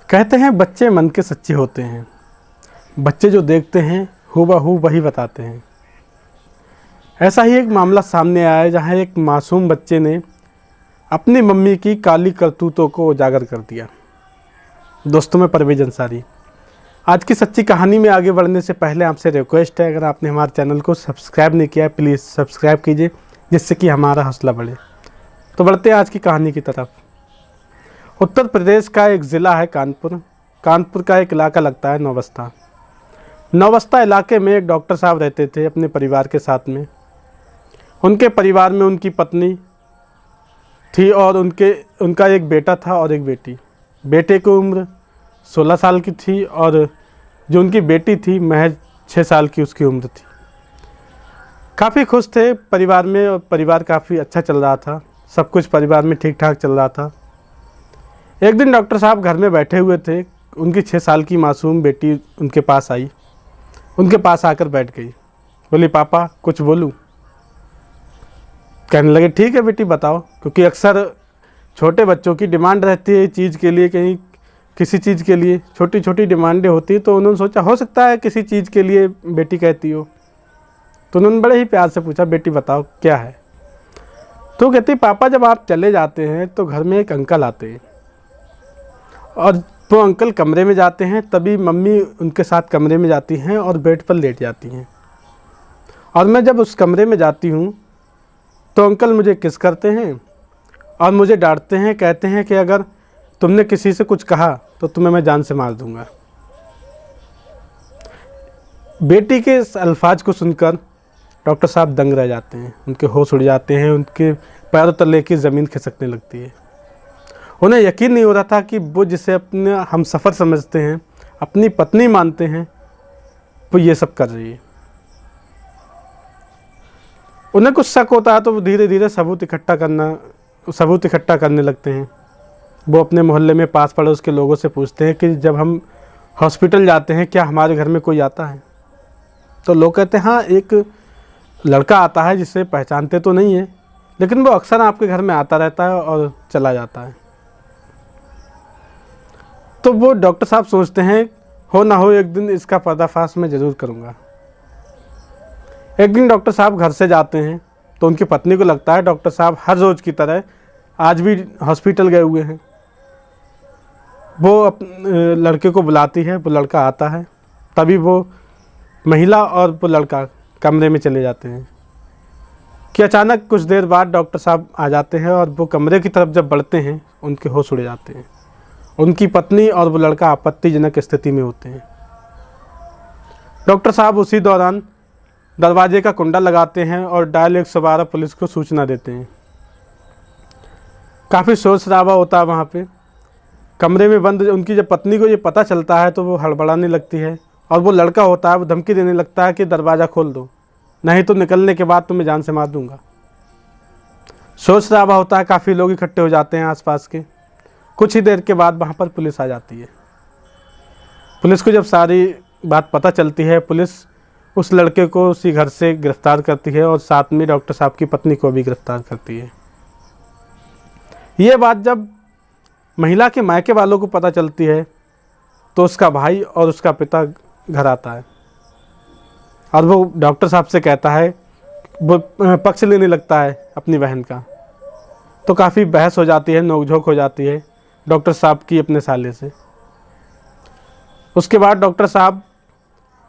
कहते हैं बच्चे मन के सच्चे होते हैं। बच्चे जो देखते हैं हूबहू वही बताते हैं। ऐसा ही एक मामला सामने आया है जहां एक मासूम बच्चे ने अपनी मम्मी की काली करतूतों को उजागर कर दिया। दोस्तों, मैं परवेज अंसारी। आज की सच्ची कहानी में आगे बढ़ने से पहले आपसे रिक्वेस्ट है, अगर आपने हमारे चैनल को सब्सक्राइब नहीं किया है प्लीज़ सब्सक्राइब कीजिए, जिससे कि हमारा हौसला बढ़े। तो बढ़ते हैं आज की कहानी की तरफ। उत्तर प्रदेश का एक ज़िला है कानपुर। कानपुर का एक इलाका लगता है नौबस्ता। नौबस्ता इलाके में एक डॉक्टर साहब रहते थे अपने परिवार के साथ में। उनके परिवार में उनकी पत्नी थी और उनका एक बेटा था और एक बेटी। बेटे की उम्र 16 साल की थी और जो उनकी बेटी थी महज 6 साल की उसकी उम्र थी। काफ़ी खुश थे परिवार में और परिवार काफ़ी अच्छा चल रहा था। सब कुछ परिवार में ठीक ठाक चल रहा था। एक दिन डॉक्टर साहब घर में बैठे हुए थे। उनकी 6 साल की मासूम बेटी उनके पास आई। उनके पास आकर बैठ गई। बोली, पापा कुछ बोलूं? कहने लगे, ठीक है बेटी बताओ। क्योंकि अक्सर छोटे बच्चों की डिमांड रहती है चीज़ के लिए, कहीं किसी चीज़ के लिए छोटी छोटी डिमांडें होती हैं। तो उन्होंने सोचा हो सकता है किसी चीज़ के लिए बेटी कहती हो। तो उन्होंने बड़े ही प्यार से पूछा, बेटी बताओ क्या है? तो कहती, पापा जब आप चले जाते हैं तो घर में एक अंकल आते हैं और वो अंकल कमरे में जाते हैं, तभी मम्मी उनके साथ कमरे में जाती हैं और बेड पर लेट जाती हैं। और मैं जब उस कमरे में जाती हूँ तो अंकल मुझे किस करते हैं और मुझे डांटते हैं। कहते हैं कि अगर तुमने किसी से कुछ कहा तो तुम्हें मैं जान से मार दूंगा। बेटी के इस अल्फाज को सुनकर डॉक्टर साहब दंग रह जाते हैं। उनके होश उड़ जाते हैं। उनके पैरों तले की ज़मीन खिसकने लगती है। उन्हें यकीन नहीं हो रहा था कि वो जिसे अपने हम सफ़र समझते हैं, अपनी पत्नी मानते हैं, वो ये सब कर रही है। उन्हें कुछ शक होता है तो वो धीरे धीरे सबूत इकट्ठा करने लगते हैं। वो अपने मोहल्ले में पास पड़ोस के लोगों से पूछते हैं कि जब हम हॉस्पिटल जाते हैं क्या हमारे घर में कोई आता है? तो लोग कहते हैं हाँ, एक लड़का आता है जिसे पहचानते तो नहीं है, लेकिन वो अक्सर आपके घर में आता रहता है और चला जाता है। तो वो डॉक्टर साहब सोचते हैं हो ना हो एक दिन इसका पर्दाफाश मैं ज़रूर करूँगा। एक दिन डॉक्टर साहब घर से जाते हैं तो उनकी पत्नी को लगता है डॉक्टर साहब हर रोज़ की तरह आज भी हॉस्पिटल गए हुए हैं। वो लड़के को बुलाती है। वो लड़का आता है। तभी वो महिला और वो लड़का कमरे में चले जाते हैं कि अचानक कुछ देर बाद डॉक्टर साहब आ जाते हैं और वो कमरे की तरफ जब बढ़ते हैं उनके होश उड़ जाते हैं। उनकी पत्नी और वो लड़का आपत्तिजनक स्थिति में होते हैं। डॉक्टर साहब उसी दौरान दरवाजे का कुंडा लगाते हैं और डायल 112 पुलिस को सूचना देते हैं। काफ़ी शोर शराबा होता है वहाँ पे। कमरे में बंद उनकी जब पत्नी को ये पता चलता है तो वो हड़बड़ाने लगती है और वो लड़का होता है वो धमकी देने लगता है कि दरवाज़ा खोल दो, नहीं तो निकलने के बाद तुम्हें जान से मार दूंगा। शोर शराबा होता है। काफ़ी लोग इकट्ठे हो जाते हैं आसपास के। कुछ ही देर के बाद वहाँ पर पुलिस आ जाती है। पुलिस को जब सारी बात पता चलती है, पुलिस उस लड़के को उसी घर से गिरफ्तार करती है और साथ में डॉक्टर साहब की पत्नी को भी गिरफ्तार करती है। ये बात जब महिला के मायके वालों को पता चलती है तो उसका भाई और उसका पिता घर आता है और वो डॉक्टर साहब से कहता है, वो पक्ष लेने लगता है अपनी बहन का। तो काफ़ी बहस हो जाती है, नोकझोंक हो जाती है डॉक्टर साहब की अपने साले से। उसके बाद डॉक्टर साहब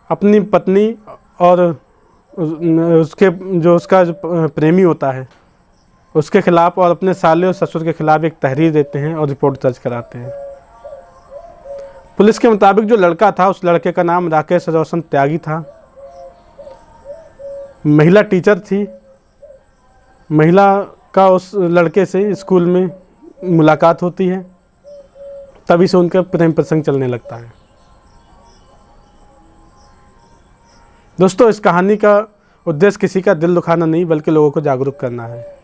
अपनी पत्नी और उसका प्रेमी होता है उसके खिलाफ़ और अपने साले और ससुर के खिलाफ़ एक तहरीर देते हैं और रिपोर्ट दर्ज कराते हैं। पुलिस के मुताबिक जो लड़का था उस लड़के का नाम राकेश रोशन त्यागी था। महिला टीचर थी। महिला का उस लड़के से स्कूल में मुलाकात होती है। तभी से उनका प्रेम प्रसंग चलने लगता है। दोस्तों, इस कहानी का उद्देश्य किसी का दिल दुखाना नहीं बल्कि लोगों को जागरूक करना है।